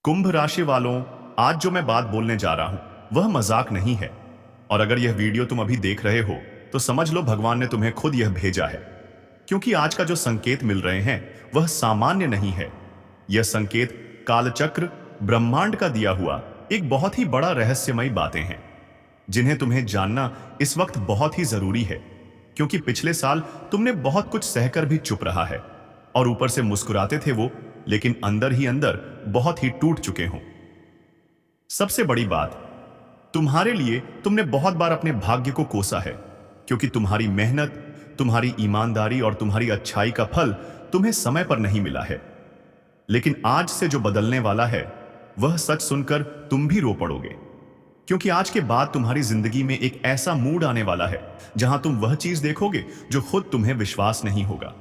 कुंभ राशि वालों, आज जो मैं बात बोलने जा रहा हूं वह मजाक नहीं है। और अगर यह वीडियो तुम अभी देख रहे हो तो समझ लो भगवान ने तुम्हें खुद यह भेजा है। क्योंकि आज का जो संकेत मिल रहे हैं वह सामान्य नहीं है। यह संकेत कालचक्र ब्रह्मांड का दिया हुआ एक बहुत ही बड़ा रहस्यमयी बातें हैं जिन्हें तुम्हें जानना इस वक्त बहुत ही जरूरी है। क्योंकि पिछले साल तुमने बहुत कुछ सहकर भी चुप रहा है और ऊपर से मुस्कुराते थे वो, लेकिन अंदर ही अंदर बहुत ही टूट चुके हो। सबसे बड़ी बात, तुम्हारे लिए तुमने बहुत बार अपने भाग्य को कोसा है। क्योंकि तुम्हारी मेहनत, तुम्हारी ईमानदारी और तुम्हारी अच्छाई का फल तुम्हें समय पर नहीं मिला है। लेकिन आज से जो बदलने वाला है वह सच सुनकर तुम भी रो पड़ोगे। क्योंकि आज के बाद तुम्हारी जिंदगी में एक ऐसा मूड आने वाला है जहां तुम वह चीज देखोगे जो खुद तुम्हें विश्वास नहीं होगा।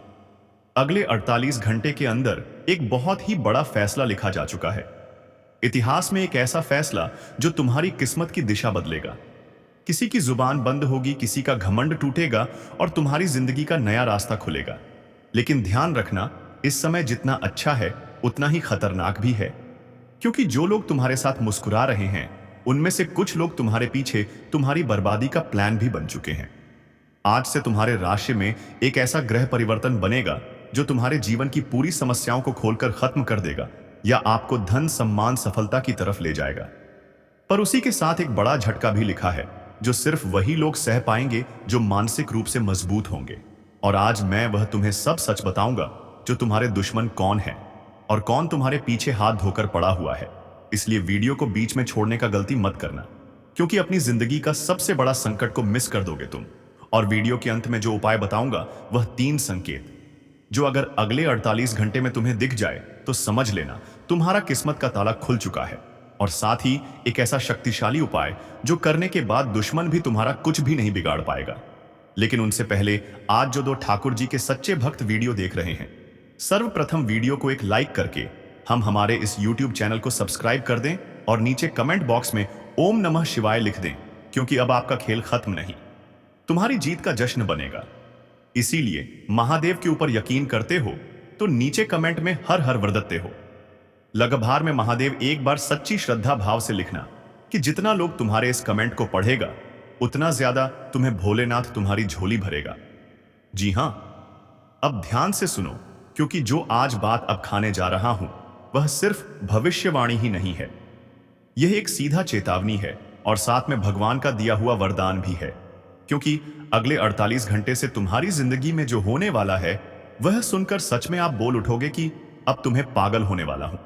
अगले 48 घंटे के अंदर एक बहुत ही बड़ा फैसला लिखा जा चुका है। इतिहास में एक ऐसा फैसला जो तुम्हारी किस्मत की दिशा बदलेगा। किसी की जुबान बंद होगी, किसी का घमंड टूटेगा और तुम्हारी जिंदगी का नया रास्ता खुलेगा। लेकिन ध्यान रखना, इस समय जितना अच्छा है उतना ही खतरनाक भी है। क्योंकि जो लोग तुम्हारे साथ मुस्कुरा रहे हैं उनमें से कुछ लोग तुम्हारे पीछे तुम्हारी बर्बादी का प्लान भी बन चुके हैं। आज से तुम्हारे राशि में एक ऐसा ग्रह परिवर्तन बनेगा जो तुम्हारे जीवन की पूरी समस्याओं को खोलकर खत्म कर देगा या आपको धन सम्मान सफलता की तरफ ले जाएगा। पर उसी के साथ एक बड़ा झटका भी लिखा है जो सिर्फ वही लोग सह पाएंगे जो मानसिक रूप से मजबूत होंगे। और आज मैं वह तुम्हें सब सच बताऊंगा जो तुम्हारे दुश्मन कौन है और कौन तुम्हारे पीछे हाथ धोकर पड़ा हुआ है। इसलिए वीडियो को बीच में छोड़ने का गलती मत करना, क्योंकि अपनी जिंदगी का सबसे बड़ा संकट को मिस कर दोगे तुम। और वीडियो के अंत में जो उपाय बताऊंगा वह 3 संकेत जो अगर अगले 48 घंटे में तुम्हें दिख जाए तो समझ लेना तुम्हारा किस्मत का ताला खुल चुका है। और साथ ही एक ऐसा शक्तिशाली उपाय जो करने के बाद दुश्मन भी तुम्हारा कुछ भी नहीं बिगाड़ पाएगा। लेकिन उनसे पहले आज जो 2 ठाकुर जी के सच्चे भक्त वीडियो देख रहे हैं, सर्वप्रथम वीडियो को एक लाइक करके हम हमारे इस YouTube चैनल को सब्सक्राइब कर दें और नीचे कमेंट बॉक्स में ओम नमः शिवाय लिख दें। क्योंकि अब आपका खेल खत्म नहीं, तुम्हारी जीत का जश्न बनेगा। इसीलिए महादेव के ऊपर यकीन करते हो तो नीचे कमेंट में हर हर वरदत्ते हो लगभार में महादेव एक बार सच्ची श्रद्धा भाव से लिखना कि जितना लोग तुम्हारे इस कमेंट को पढ़ेगा उतना ज्यादा तुम्हें भोलेनाथ तुम्हारी झोली भरेगा। जी हां, अब ध्यान से सुनो, क्योंकि जो आज बात अब खाने जा रहा हूं वह सिर्फ भविष्यवाणी ही नहीं है। यह एक सीधा चेतावनी है और साथ में भगवान का दिया हुआ वरदान भी है। क्योंकि अगले 48 घंटे से तुम्हारी जिंदगी में जो होने वाला है वह सुनकर सच में आप बोल उठोगे कि अब तुम्हें पागल होने वाला हूं।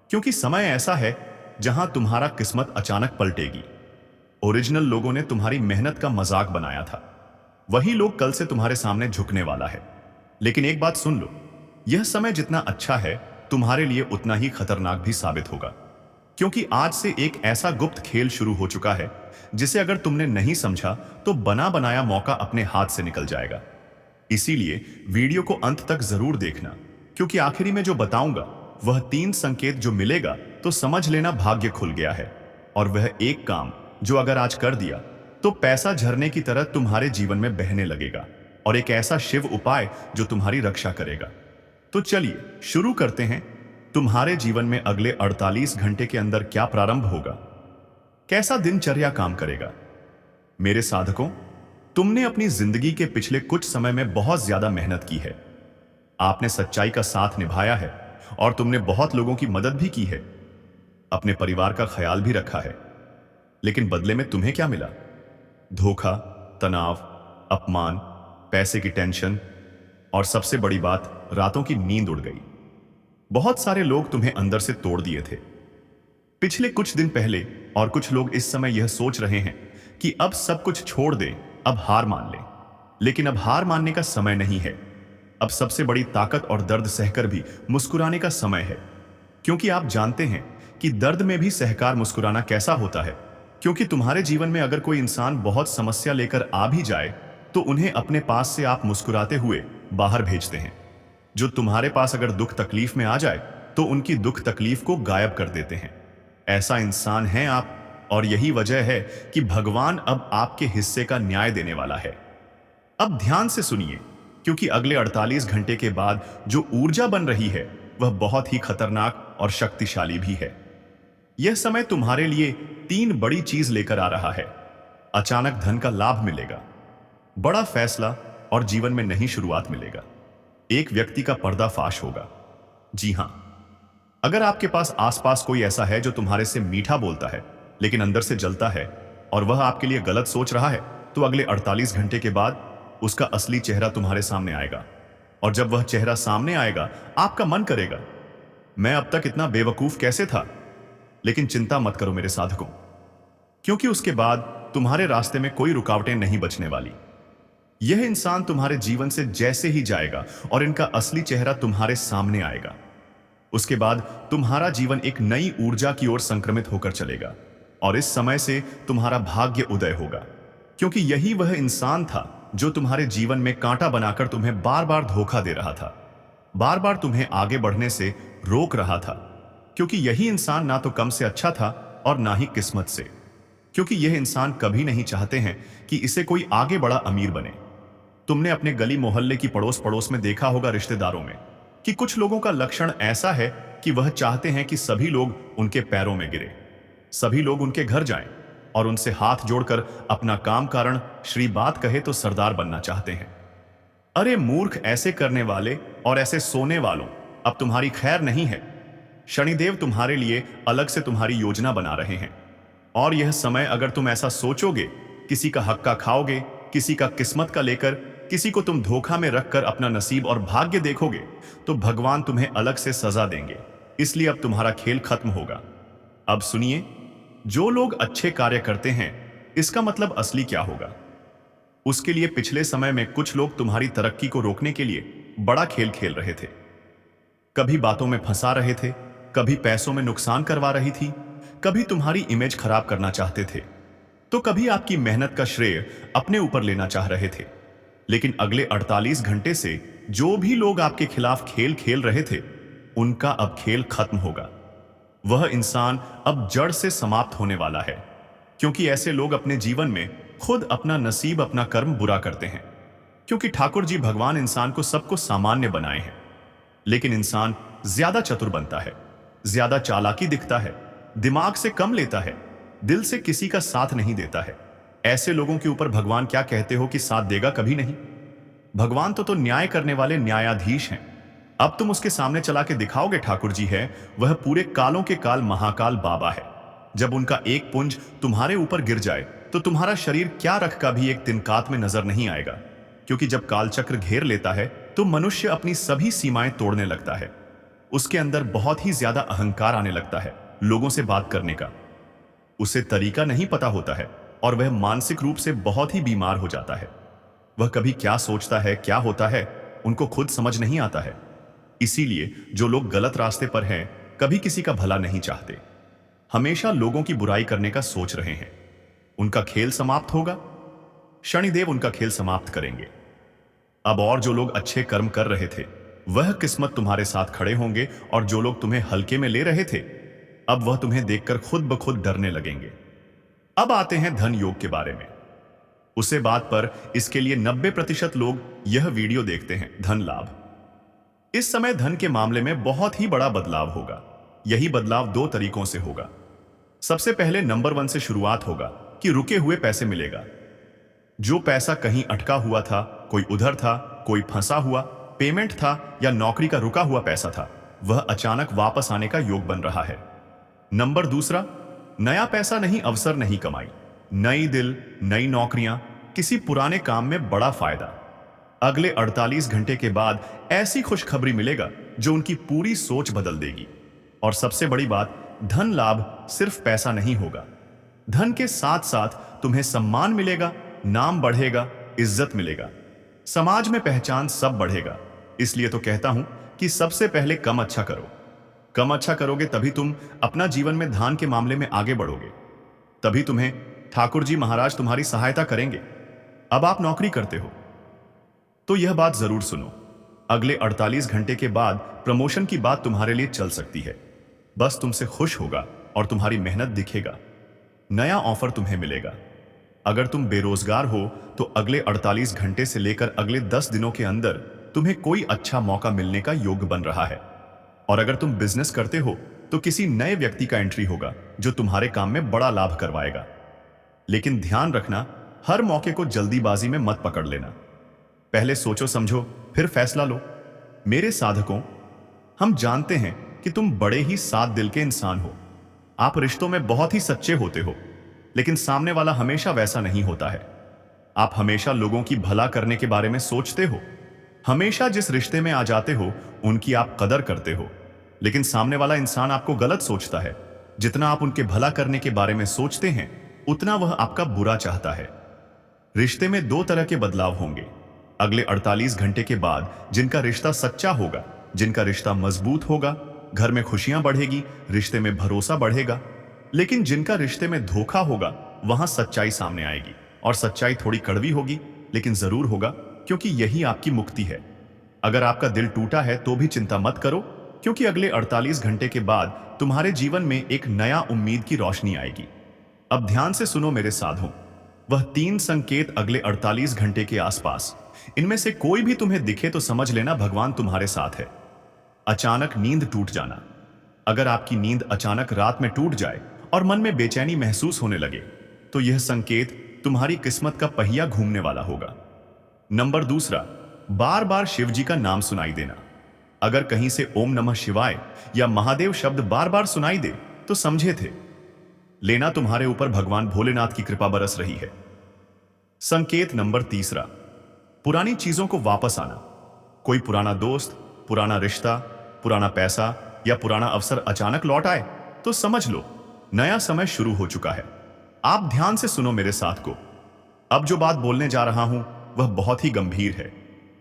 क्योंकि समय ऐसा है जहां तुम्हारा किस्मत अचानक पलटेगी। ओरिजिनल लोगों ने तुम्हारी मेहनत का मजाक बनाया था, वही लोग कल से तुम्हारे सामने झुकने वाला है। लेकिन एक बात सुन लो, यह समय जितना अच्छा है तुम्हारे लिए उतना ही खतरनाक भी साबित होगा। क्योंकि आज से एक ऐसा गुप्त खेल शुरू हो चुका है जिसे अगर तुमने नहीं समझा तो बना बनाया मौका अपने हाथ से निकल जाएगा। इसीलिए वीडियो को अंत तक जरूर देखना, क्योंकि आखिरी में जो बताऊंगा वह 3 संकेत जो मिलेगा तो समझ लेना भाग्य खुल गया है। और वह एक काम जो अगर आज कर दिया तो पैसा झरने की तरह तुम्हारे जीवन में बहने लगेगा, और एक ऐसा शिव उपाय जो तुम्हारी रक्षा करेगा। तो चलिए शुरू करते हैं। तुम्हारे जीवन में अगले 48 घंटे के अंदर क्या प्रारंभ होगा, कैसा दिनचर्या काम करेगा। मेरे साधकों, तुमने अपनी जिंदगी के पिछले कुछ समय में बहुत ज्यादा मेहनत की है। आपने सच्चाई का साथ निभाया है और तुमने बहुत लोगों की मदद भी की है, अपने परिवार का ख्याल भी रखा है। लेकिन बदले में तुम्हें क्या मिला? धोखा, तनाव, अपमान, पैसे की टेंशन और सबसे बड़ी बात, रातों की नींद उड़ गई। बहुत सारे लोग तुम्हें अंदर से तोड़ दिए थे पिछले कुछ दिन पहले, और कुछ लोग इस समय यह सोच रहे हैं कि अब सब कुछ छोड़ दें, अब हार मान लें। लेकिन अब हार मानने का समय नहीं है। अब सबसे बड़ी ताकत और दर्द सहकर भी मुस्कुराने का समय है। क्योंकि आप जानते हैं कि दर्द में भी सहकार मुस्कुराना कैसा होता है। क्योंकि तुम्हारे जीवन में अगर कोई इंसान बहुत समस्या लेकर आ भी जाए तो उन्हें अपने पास से आप मुस्कुराते हुए बाहर भेजते हैं। जो तुम्हारे पास अगर दुख तकलीफ में आ जाए तो उनकी दुख तकलीफ को गायब कर देते हैं। ऐसा इंसान है आप, और यही वजह है कि भगवान अब आपके हिस्से का न्याय देने वाला है। अब ध्यान से सुनिए, क्योंकि अगले 48 घंटे के बाद जो ऊर्जा बन रही है वह बहुत ही खतरनाक और शक्तिशाली भी है। यह समय तुम्हारे लिए 3 बड़ी चीज लेकर आ रहा है। अचानक धन का लाभ मिलेगा, बड़ा फैसला और जीवन में नई शुरुआत मिलेगा। एक व्यक्ति का पर्दाफाश होगा। जी हां, अगर आपके पास आसपास कोई ऐसा है जो तुम्हारे से मीठा बोलता है लेकिन अंदर से जलता है और वह आपके लिए गलत सोच रहा है, तो अगले 48 घंटे के बाद उसका असली चेहरा तुम्हारे सामने आएगा। और जब वह चेहरा सामने आएगा, आपका मन करेगा, मैं अब तक इतना बेवकूफ कैसे था। लेकिन चिंता मत करो मेरे साधकों, क्योंकि उसके बाद तुम्हारे रास्ते में कोई रुकावटें नहीं बचने वाली। यह इंसान तुम्हारे जीवन से जैसे ही जाएगा और इनका असली चेहरा तुम्हारे सामने आएगा, उसके बाद तुम्हारा जीवन एक नई ऊर्जा की ओर संक्रमित होकर चलेगा और इस समय से तुम्हारा भाग्य उदय होगा। क्योंकि यही वह इंसान था जो तुम्हारे जीवन में कांटा बनाकर तुम्हें बार बार धोखा दे रहा था, बार बार तुम्हें आगे बढ़ने से रोक रहा था। क्योंकि यही इंसान ना तो कम से अच्छा था और ना ही किस्मत से। क्योंकि यह इंसान कभी नहीं चाहते हैं कि इसे कोई आगे बड़ा अमीर बने। तुमने अपने गली मोहल्ले की पड़ोस पड़ोस में देखा होगा, रिश्तेदारों में, कि कुछ लोगों का लक्षण ऐसा है कि वह चाहते हैं कि सभी लोग उनके पैरों में गिरे, सभी लोग उनके घर जाएं और उनसे हाथ जोड़कर अपना काम कारण श्री बात कहे तो सरदार बनना चाहते हैं। अरे मूर्ख, ऐसे करने वाले और ऐसे सोने वालों, अब तुम्हारी खैर नहीं है। शनिदेव तुम्हारे लिए अलग से तुम्हारी योजना बना रहे हैं और यह समय अगर तुम ऐसा सोचोगे, किसी का हक्का खाओगे, किसी का किस्मत का लेकर, किसी को तुम धोखा में रखकर अपना नसीब और भाग्य देखोगे, तो भगवान तुम्हें अलग से सजा देंगे। इसलिए अब तुम्हारा खेल खत्म होगा। अब सुनिए, जो लोग अच्छे कार्य करते हैं, इसका मतलब असली क्या होगा। उसके लिए पिछले समय में कुछ लोग तुम्हारी तरक्की को रोकने के लिए बड़ा खेल खेल रहे थे। कभी बातों में फंसा रहे थे, कभी पैसों में नुकसान करवा रही थी, कभी तुम्हारी इमेज खराब करना चाहते थे, तो कभी आपकी मेहनत का श्रेय अपने ऊपर लेना चाह रहे थे। लेकिन अगले 48 घंटे से जो भी लोग आपके खिलाफ खेल खेल रहे थे, उनका अब खेल खत्म होगा। वह इंसान अब जड़ से समाप्त होने वाला है। क्योंकि ऐसे लोग अपने जीवन में खुद अपना नसीब, अपना कर्म बुरा करते हैं। क्योंकि ठाकुर जी भगवान इंसान को सबको सामान्य बनाए हैं, लेकिन इंसान ज्यादा चतुर बनता है, ज्यादा चालाकी दिखता है, दिमाग से कम लेता है, दिल से किसी का साथ नहीं देता है। ऐसे लोगों के ऊपर भगवान क्या कहते हो कि साथ देगा? कभी नहीं। भगवान तो न्याय करने वाले न्यायाधीश हैं। अब तुम उसके सामने चला के दिखाओगे ठाकुर जी है, वह पूरे कालों के काल महाकाल बाबा है। जब उनका एक पुंज तुम्हारे ऊपर गिर जाए तो तुम्हारा शरीर क्या रख का भी एक तिनकात में नजर नहीं आएगा। क्योंकि जब कालचक्र घेर लेता है तो मनुष्य अपनी सभी सीमाएं तोड़ने लगता है। उसके अंदर बहुत ही ज्यादा अहंकार आने लगता है लोगों से बात करने का। उसे तरीका नहीं पता होता है और वह मानसिक रूप से बहुत ही बीमार हो जाता है। वह कभी क्या सोचता है, क्या होता है, उनको खुद समझ नहीं आता है। इसीलिए जो लोग गलत रास्ते पर हैं, कभी किसी का भला नहीं चाहते, हमेशा लोगों की बुराई करने का सोच रहे हैं, उनका खेल समाप्त होगा। शनिदेव उनका खेल समाप्त करेंगे। अब और जो लोग अच्छे कर्म कर रहे थे, वह किस्मत तुम्हारे साथ खड़े होंगे और जो लोग तुम्हें हल्के में ले रहे थे, अब वह तुम्हें देखकर खुद ब खुद डरने लगेंगे। अब आते हैं धन योग के बारे में। उसे बात पर इसके लिए 90% लोग यह वीडियो देखते हैं। धन लाभ। इस समय धन के मामले में बहुत ही बड़ा बदलाव होगा। यही बदलाव 2 तरीकों से होगा। सबसे पहले नंबर 1 से शुरुआत होगा कि रुके हुए पैसे मिलेगा। जो पैसा कहीं अटका हुआ था, कोई उधर था, कोई फंसा हुआ पेमेंट था या नौकरी का रुका हुआ पैसा था, वह अचानक वापस आने का योग बन रहा है। नंबर 2, नया पैसा नहीं, अवसर नहीं कमाई, नई दिल, नई नौकरियां, किसी पुराने काम में बड़ा फायदा। अगले 48 घंटे के बाद ऐसी खुशखबरी मिलेगा जो उनकी पूरी सोच बदल देगी। और सबसे बड़ी बात, धन लाभ सिर्फ पैसा नहीं होगा। धन के साथ साथ तुम्हें सम्मान मिलेगा, नाम बढ़ेगा, इज्जत मिलेगा, समाज में पहचान, सब बढ़ेगा। इसलिए तो कहता हूं कि सबसे पहले कम अच्छा करो। कम अच्छा करोगे तभी तुम अपना जीवन में धन के मामले में आगे बढ़ोगे, तभी तुम्हें ठाकुर जी महाराज तुम्हारी सहायता करेंगे। अब आप नौकरी करते हो तो यह बात जरूर सुनो, अगले 48 घंटे के बाद प्रमोशन की बात तुम्हारे लिए चल सकती है। बस तुमसे खुश होगा और तुम्हारी मेहनत दिखेगा। नया ऑफर तुम्हें मिलेगा। अगर तुम बेरोजगार हो तो अगले 48 घंटे से लेकर अगले 10 दिनों के अंदर तुम्हें कोई अच्छा मौका मिलने का योग बन रहा है। और अगर तुम बिजनेस करते हो तो किसी नए व्यक्ति का एंट्री होगा जो तुम्हारे काम में बड़ा लाभ करवाएगा। लेकिन ध्यान रखना, हर मौके को जल्दीबाजी में मत पकड़ लेना। पहले सोचो समझो, फिर फैसला लो। मेरे साधकों, हम जानते हैं कि तुम बड़े ही सात दिल के इंसान हो। आप रिश्तों में बहुत ही सच्चे होते हो, लेकिन सामने वाला हमेशा वैसा नहीं होता है। आप हमेशा लोगों की भला करने के बारे में सोचते हो। हमेशा जिस रिश्ते में आ जाते हो उनकी आप कदर करते हो, लेकिन सामने वाला इंसान आपको गलत सोचता है। जितना आप उनके भला करने के बारे में सोचते हैं, उतना वह आपका बुरा चाहता है। रिश्ते में दो तरह के बदलाव होंगे अगले 48 घंटे के बाद। जिनका रिश्ता सच्चा होगा, जिनका रिश्ता मजबूत होगा, घर में खुशियां बढ़ेगी, रिश्ते में भरोसा बढ़ेगा। लेकिन जिनका रिश्ते में धोखा होगा, वहां सच्चाई सामने आएगी। और सच्चाई थोड़ी कड़वी होगी, लेकिन जरूर होगा, क्योंकि यही आपकी मुक्ति है। अगर आपका दिल टूटा है तो भी चिंता मत करो, क्योंकि अगले 48 घंटे के बाद तुम्हारे जीवन में एक नया उम्मीद की रोशनी आएगी। अब ध्यान से सुनो मेरे साधों, वह 3 संकेत अगले 48 घंटे के आसपास, इनमें से कोई भी तुम्हें दिखे तो समझ लेना भगवान तुम्हारे साथ है। अचानक नींद टूट जाना। अगर आपकी नींद अचानक रात में टूट जाए और मन में बेचैनी महसूस होने लगे, तो यह संकेत तुम्हारी किस्मत का पहिया घूमने वाला होगा। नंबर 2, बार बार शिव जी का नाम सुनाई देना। अगर कहीं से ओम नमः शिवाय या महादेव शब्द बार बार सुनाई दे, तो समझे थे लेना तुम्हारे ऊपर भगवान भोलेनाथ की कृपा बरस रही है। संकेत नंबर 3, पुरानी चीजों को वापस आना। कोई पुराना दोस्त, पुराना रिश्ता, पुराना पैसा या पुराना अवसर अचानक लौट आए, तो समझ लो नया समय शुरू हो चुका है। आप ध्यान से सुनो मेरे साथ को। अब जो बात बोलने जा रहा हूं वह बहुत ही गंभीर है।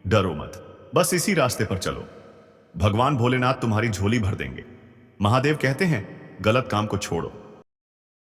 डरो मत, बस इसी रास्ते पर चलो। भगवान भोलेनाथ तुम्हारी झोली भर देंगे। महादेव कहते हैं, गलत काम को छोड़ो,